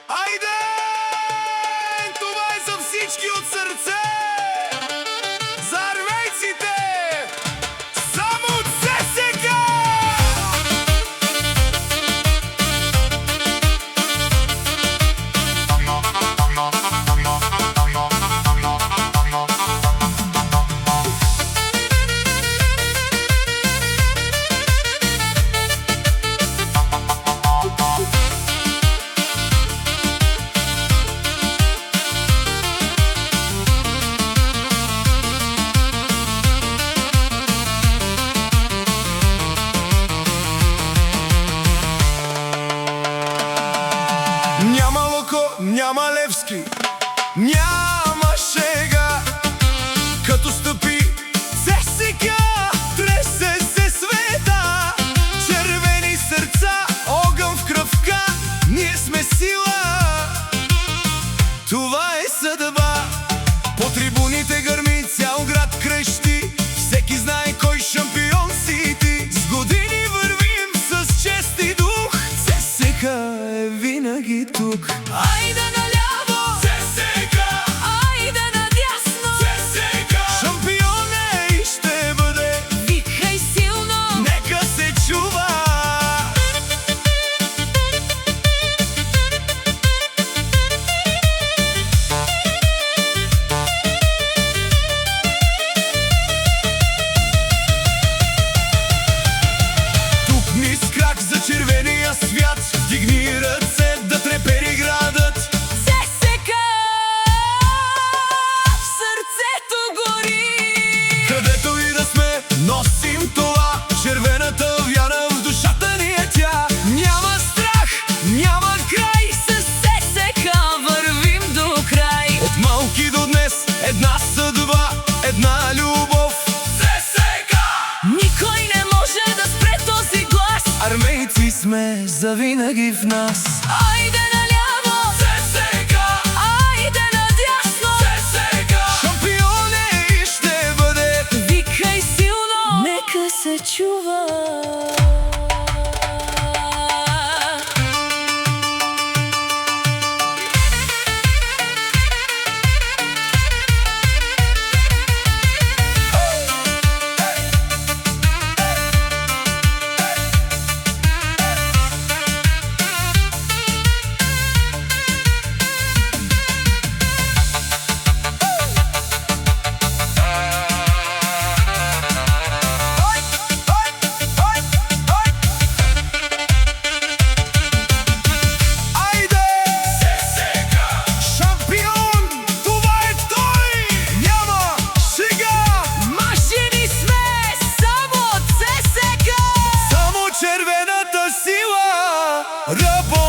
Айде! Това е за всички от сърце! За армейците! Само от ССК! Няма Локо, няма Левски, няма шега. Като стъпи ССК, тресе се света. Червени сърца, огън в кръвка, ние сме сила. Това е съдба. По трибуните гърми, цял град крещи. Всеки знае кой шампион си ти. С години вървим с чест и дух. ССК е винаги тук. Айде наляво, ССК! айде надясно, ССК! Шампион е и ще бъде. викай силно, Нека се чува. Тук ни с крак за червения свят. Вдигни ръце да трепери градът. ССК в сърцето гори. Където и да сме, носим това. Червената вяра в душата ни е тя. Няма страх, няма край. С ССК вървим до край. От малки до днес една съдба, една любов. ССК! Никой не може да спре този глас. Армейци сме завинаги в нас. Айде наляво, ССК! айде надясно, ССК! Шампион е и ще бъде. викай силно, нека се чува. Айде! ССК! Шампион! Това е той! Няма шега! Мъжени сме само от ССК. Само червената сила работи.